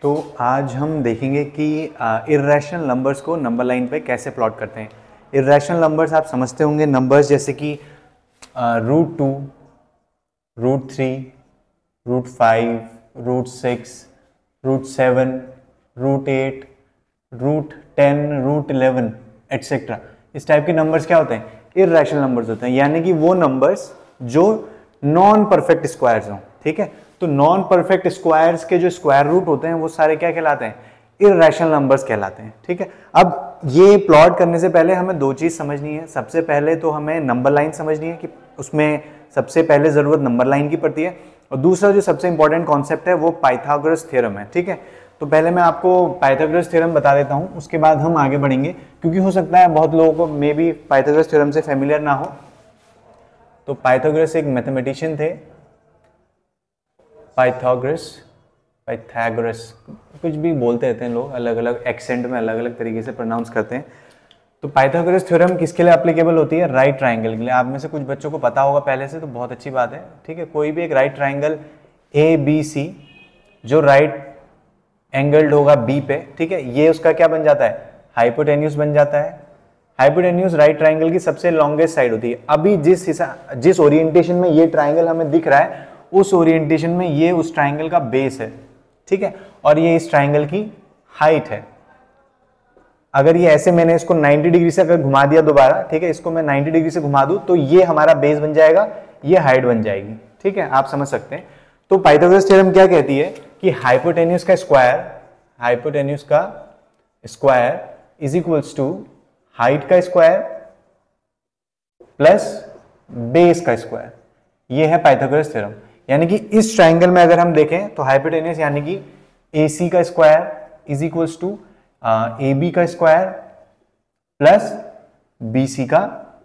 तो आज हम देखेंगे कि इर्रेशनल नंबर्स को नंबर लाइन पे कैसे प्लॉट करते हैं। इर्रेशनल नंबर्स आप समझते होंगे, नंबर्स जैसे कि √2, √3, √5, √6, √7, √8, √10, √11 एट्सेट्रा। इस टाइप के नंबर्स क्या होते हैं? इर्रेशनल नंबर्स होते हैं, यानी कि वो नंबर्स जो नॉन परफेक्ट स्क्वायर्स हों। ठीक है, तो नॉन परफेक्ट स्क्वायर्स के जो स्क्वायर रूट होते हैं वो सारे क्या कहलाते हैं? इर्रेशनल नंबर्स कहलाते हैं। ठीक है, अब ये प्लॉट करने से पहले हमें दो चीज समझनी है। सबसे पहले तो हमें नंबर लाइन समझनी है कि उसमें सबसे पहले जरूरत नंबर लाइन की पड़ती है, और दूसरा जो सबसे इंपॉर्टेंट कॉन्सेप्ट है वो पाइथागोरस थ्योरम है। ठीक है, तो पहले मैं आपको पाइथागोरस थ्योरम बता देता हूं, उसके बाद हम आगे बढ़ेंगे, क्योंकि हो सकता है बहुत लोगों को मे बी पाइथागोरस थ्योरम से फेमिलियर ना हो। तो पाइथागोरस एक मैथमेटिशियन थे, पाइथागोरस कुछ भी बोलते रहते हैं लोग, अलग अलग एक्सेंट में अलग अलग तरीके से प्रोनाउंस करते हैं। तो पाइथागोरस थ्योरम किसके लिए एप्लीकेबल होती है? राइट ट्राइंगल के लिए। आप में से कुछ बच्चों को पता होगा पहले से, तो बहुत अच्छी बात है। ठीक है, कोई भी एक राइट ट्राइंगल ABC जो राइट एंगल्ड होगा B पे, ठीक है, ये उसका क्या बन जाता है? हाइपोटेन्यूज बन जाता है। हाइपोटेन्यूज राइट ट्राइंगल की सबसे लॉन्गेस्ट साइड होती है। अभी जिस ओरिएंटेशन में ये ट्राइंगल हमें दिख रहा है, उस ओरिएंटेशन में ये उस ट्राइंगल का बेस है। ठीक है, और ये इस ट्राइंगल की हाइट है। अगर ये ऐसे मैंने इसको 90 डिग्री से अगर घुमा दिया दोबारा, ठीक है, इसको मैं 90 डिग्री से घुमा दूं तो ये हमारा बेस बन जाएगा, ये हाइट बन जाएगी। ठीक है, आप समझ सकते हैं। तो पाइथागोरस थ्योरम क्या कहती है कि हाइपोटेन्यूज का square is equals to height का स्क्वायर प्लस बेस का स्क्वायर। ये है पाइथागोरस थ्योरम। यानी कि इस ट्राइंगल में अगर हम देखें तो हाइपोटेन्यूज यानी कि AC का square is equals to AB का स्क्वायर प्लस BC का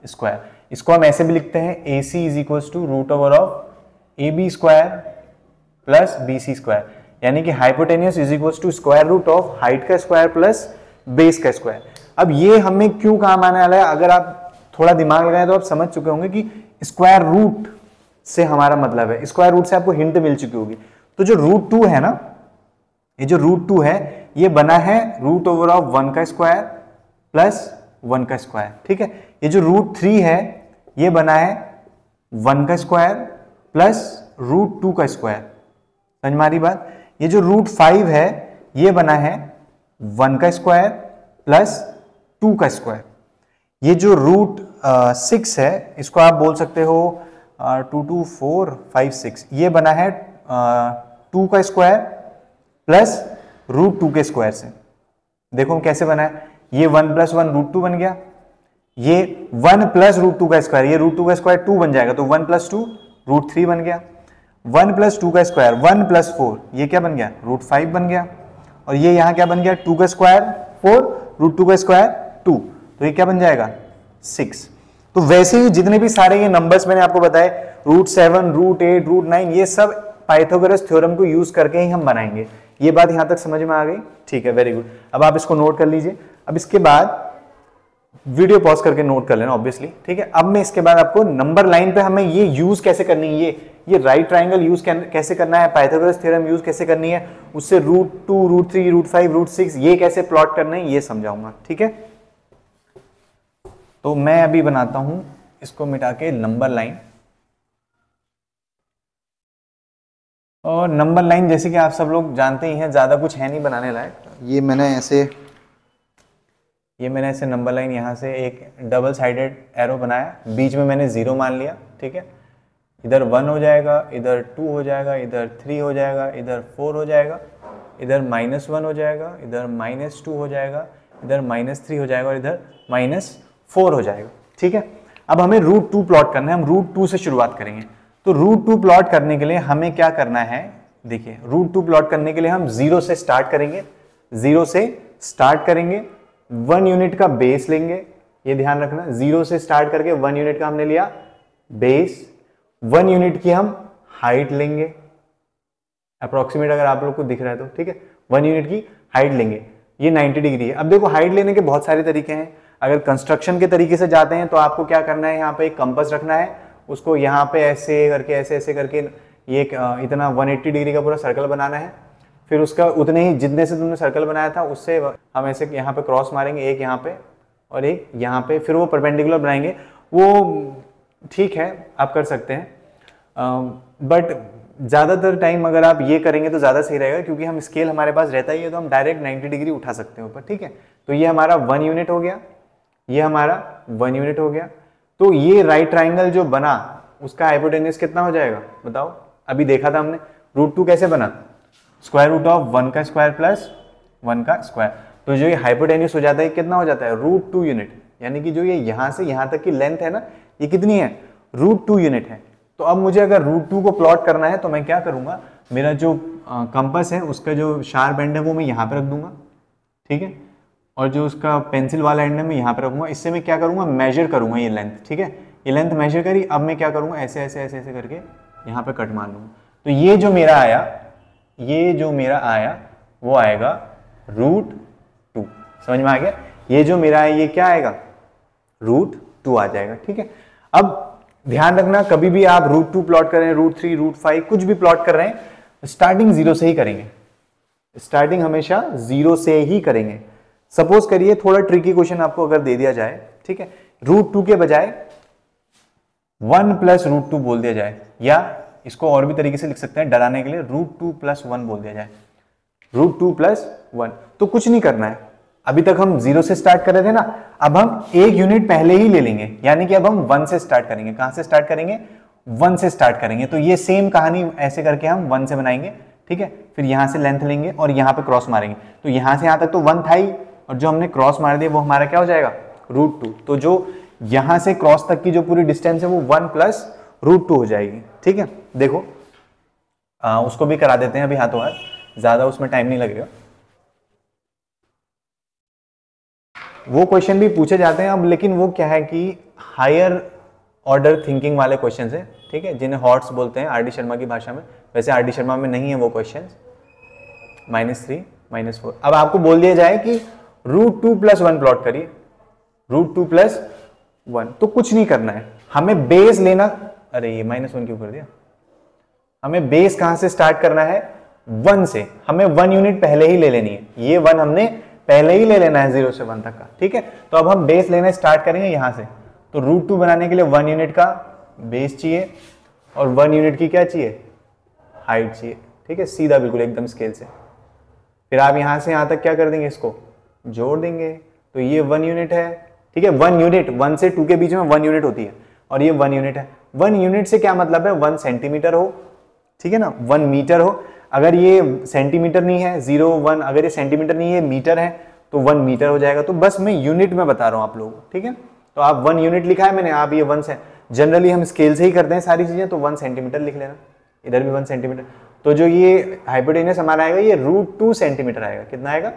स्क्वायर। इसको हम ऐसे भी लिखते हैं, AC is equals to root over of AB square plus BC square. यानी कि hypotenuse is equals to square root of height का स्क्वायर प्लस बेस का स्क्वायर। अब ये हमें क्यों काम आने वाला है? अगर आप थोड़ा दिमाग लगाएं तो आप समझ चुके होंगे कि स्क्वायर रूट से हमारा मतलब है, स्क्वायर रूट से आपको हिंट मिल चुकी होगी। तो जो √2 है ना, ये जो √2 है, ये बना है रूट ओवर ऑफ 1 का स्क्वायर प्लस 1 का स्क्वायर। ठीक है, ये जो √3 है, ये बना है 1 का स्क्वायर प्लस √2 का स्क्वायर। समझ में आ रही बात? ये जो √5 है, ये बना है 1 का स्क्वायर प्लस 2 का स्क्वायर। ये जो √6 है, इसको आप बोल सकते हो 2 2 4 5 6, ये बना है 2 का स्क्वायर प्लस √2 के स्क्वायर से। देखो कैसे बना है, ये 1 + 1 √2 बन गया, ये 1 + √2 का स्क्वायर, ये √2 का स्क्वायर 2 बन जाएगा, तो 1 + 2 √3 बन गया। 1 + 2 का स्क्वायर 1 + 4, ये क्या बन गया? √5 बन गया। और ये यहाँ क्या बन गया? 2 का स्क्वायर 4, √2 का स्क्वायर 2, तो ये क्या बन जाएगा? 6। तो वैसे ही जितने भी सारे ये नंबर्स मैंने आपको बताए, √7, √8, √9, ये सब पाइथागोरस थ्योरम को यूज करके ही हम बनाएंगे। ये बात यहां तक समझ में आ गई? ठीक है, वेरी गुड। अब आप इसको नोट कर लीजिए। अब इसके बाद वीडियो पॉज करके नोट कर लेना ऑब्वियसली। ठीक है, अब मैं इसके बाद आपको नंबर लाइन पे हमें ये यूज कैसे करनी है, ये राइट ट्राइंगल यूज कैसे करना है, पाइथागोरस थ्योरम यूज कैसे करनी है, उससे √2, √3, √5, √6 ये कैसे प्लॉट करना है, ये समझाऊंगा। ठीक है, तो मैं अभी बनाता हूं इसको मिटा के नंबर लाइन। और नंबर लाइन जैसे कि आप सब लोग जानते ही हैं, ज्यादा कुछ है नहीं बनाने लायक। ये मैंने ऐसे नंबर लाइन यहाँ से एक डबल साइडेड एरो बनाया, बीच में मैंने 0 मान लिया। ठीक है, इधर 1 हो जाएगा, इधर 2 हो जाएगा, इधर 3 हो जाएगा, इधर 4 हो जाएगा, इधर -1 हो जाएगा, इधर -2 हो जाएगा, इधर -3 हो जाएगा, और इधर -4 हो जाएगा। ठीक है, अब हमें √2 प्लॉट करना है। हम √2 से शुरुआत करेंगे। तो √2 प्लॉट करने के लिए हमें क्या करना है? देखिए, √2 प्लॉट करने के लिए हम 0 से स्टार्ट करेंगे। 1 यूनिट का बेस लेंगे, ये ध्यान रखना। 0 से स्टार्ट करके 1 यूनिट का हमने लिया बेस। 1 यूनिट की हम हाइट लेंगे, अप्रोक्सीमेट अगर आप लोग को दिख रहा है तो। ठीक है, 1 यूनिट की हाइट लेंगे, ये 90 डिग्री है। अब देखो, हाइट लेने के बहुत सारे तरीके हैं। अगर कंस्ट्रक्शन के तरीके से जाते हैं तो आपको क्या करना है, यहाँ पे एक कंपास रखना है, उसको यहाँ पे ऐसे करके, ऐसे करके ये इतना 180 डिग्री का पूरा सर्कल बनाना है। फिर उसका उतने ही जितने से तुमने सर्कल बनाया था उससे हम ऐसे यहाँ पे क्रॉस मारेंगे, एक यहाँ पे और एक यहाँ पे, फिर वो परपेंडिकुलर बनाएंगे। वो ठीक है, आप कर सकते हैं, बट ज़्यादातर टाइम अगर आप ये करेंगे तो ज़्यादा सही रहेगा, क्योंकि हम स्केल हमारे पास रहता ही है तो हम डायरेक्ट 90 डिग्री उठा सकते हैं ऊपर। ठीक है, तो ये हमारा 1 यूनिट हो गया, ये हमारा 1 यूनिट हो गया। तो ये राइट ट्राइंगल जो बना उसका हाइपोटेन्यूज कितना हो जाएगा बताओ? अभी देखा था हमने √2 कैसे बना, स्क्वायर रूट ऑफ 1 का स्क्वायर प्लस 1 का स्क्वायर। तो जो ये हाइपोटेन्यूज हो जाता है कितना हो जाता है, √2 यूनिट। यानी कि जो ये यहाँ से यहाँ तक की लेंथ है ना, ये कितनी है, √2 यूनिट है। तो अब मुझे अगर √2 को प्लॉट करना है तो मैं क्या करूंगा, मेरा जो कंपास है उसका जो शार्प एंड है वो मैं यहाँ पे रख दूंगा। ठीक है, और जो उसका पेंसिल वाला एंड है मैं यहाँ पे रखूंगा। इससे मैं क्या करूंगा, मेजर करूंगा ये लेंथ। ठीक है, ये लेंथ मेजर करी, अब मैं क्या करूंगा, ऐसे ऐसे ऐसे ऐसे करके यहाँ पे कट मार लूंगा। तो ये जो मेरा आया, ये जो मेरा आया वो आएगा √2। समझ में आ गया? ये जो मेरा है ये क्या आएगा, √2 आ जाएगा। ठीक है, अब ध्यान रखना कभी भी आप √2 प्लॉट करें, √3, √5 कुछ भी प्लॉट कर रहे हैं, स्टार्टिंग 0 से ही करेंगे। स्टार्टिंग हमेशा 0 से ही करेंगे। सपोज करिए थोड़ा ट्रिकी क्वेश्चन आपको अगर दे दिया जाए, ठीक है, √2 के बजाय 1 + √2 बोल दिया जाए, या इसको और भी तरीके से लिख सकते हैं डराने के लिए, √2 + 1 बोल दिया जाए, √2 + 1। तो कुछ नहीं करना है, अभी तक हम 0 से स्टार्ट कर रहे थे ना, अब हम 1 यूनिट पहले ही ले लेंगे, यानी कि अब हम 1 से स्टार्ट करेंगे। कहां से स्टार्ट करेंगे, 1 से स्टार्ट करेंगे। तो ये सेम कहानी ऐसे करके हम 1 से बनाएंगे। ठीक है, फिर यहां से लेंथ लेंगे और यहां पे क्रॉस मारेंगे। तो यहां से यहां तक तो 1 था ही, और जो हमने क्रॉस मार दिया वो हमारा क्या हो जाएगा, √2। तो जो यहां से क्रॉस तक की जो पूरी डिस्टेंस है वो 1 + √2 हो जाएगी। ठीक है, देखो उसको भी करा देते हैं अभी हाथों हाथ, ज्यादा उसमें टाइम नहीं लगेगा। वो क्वेश्चन भी पूछे जाते हैं अब, लेकिन वो क्या है कि हायर ऑर्डर थिंकिंग वाले क्वेश्चन है। ठीक है, जिन्हें हॉट्स बोलते हैं आर.डी. शर्मा की भाषा में। वैसे आर.डी. शर्मा में नहीं है वो क्वेश्चन। -3 -4, अब आपको बोल दिया जाए कि √2 + 1 प्लॉट करिए, √2 + 1। तो कुछ नहीं करना है, हमें बेस लेना। अरे ये -1 क्यों कर दिया, हमें बेस कहां से स्टार्ट करना है, 1 से। हमें 1 यूनिट पहले ही ले लेनी है, ये 1 हमने पहले ही ले लेना है 0 से 1 तक का। ठीक है, तो अब हम बेस लेना स्टार्ट करेंगे यहां से। तो √2 बनाने के लिए 1 यूनिट का बेस चाहिए और 1 यूनिट की क्या चाहिए, हाइट चाहिए। ठीक है, सीधा बिल्कुल एकदम स्केल से। फिर आप यहां से यहां तक क्या कर देंगे, इसको जोड़ देंगे। तो ये 1 यूनिट है। ठीक है, 1 यूनिट, 1 से 2 के बीच में 1 यूनिट होती है, और ये 1 यूनिट है। 1 यूनिट से क्या मतलब है, 1 सेंटीमीटर हो। ठीक है ना, 1 मीटर हो। अगर ये सेंटीमीटर नहीं है, 0 1, अगर ये सेंटीमीटर नहीं है, मीटर है, तो 1 मीटर हो जाएगा। तो बस मैं यूनिट में बता रहा हूं आप लोगों को। ठीक है, तो आप 1 यूनिट लिखा है मैंने, आप ये 1 से, जनरली हम स्केल से ही करते हैं सारी चीजें, तो 1 सेंटीमीटर लिख लेना, इधर भी 1 सेंटीमीटर। तो जो ये हाइपोटेन्यूज हमारा आएगा ये √2 सेंटीमीटर आएगा। कितना आएगा,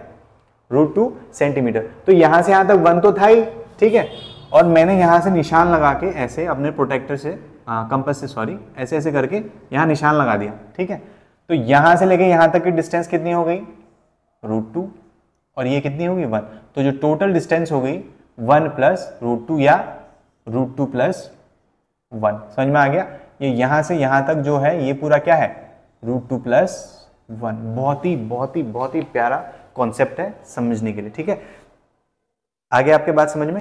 √2 सेंटीमीटर। तो यहां से यहां तक 1 तो था ही। ठीक है, और मैंने यहां से निशान लगा के ऐसे अपने प्रोटेक्टर से, कंपास से, सॉरी, ऐसे ऐसे करके यहाँ निशान लगा दिया। ठीक है, तो यहां से लेके यहां तक की डिस्टेंस कितनी हो गई, √2, और ये कितनी होगी, 1। तो जो टोटल डिस्टेंस हो गई 1 + √2 या √2 + 1। समझ में आ गया? ये यहां से यहां तक जो है ये पूरा क्या है, √2 + 1। बहुत ही प्यारा कॉन्सेप्ट है समझने के लिए। ठीक है, आगे आपके बात समझ में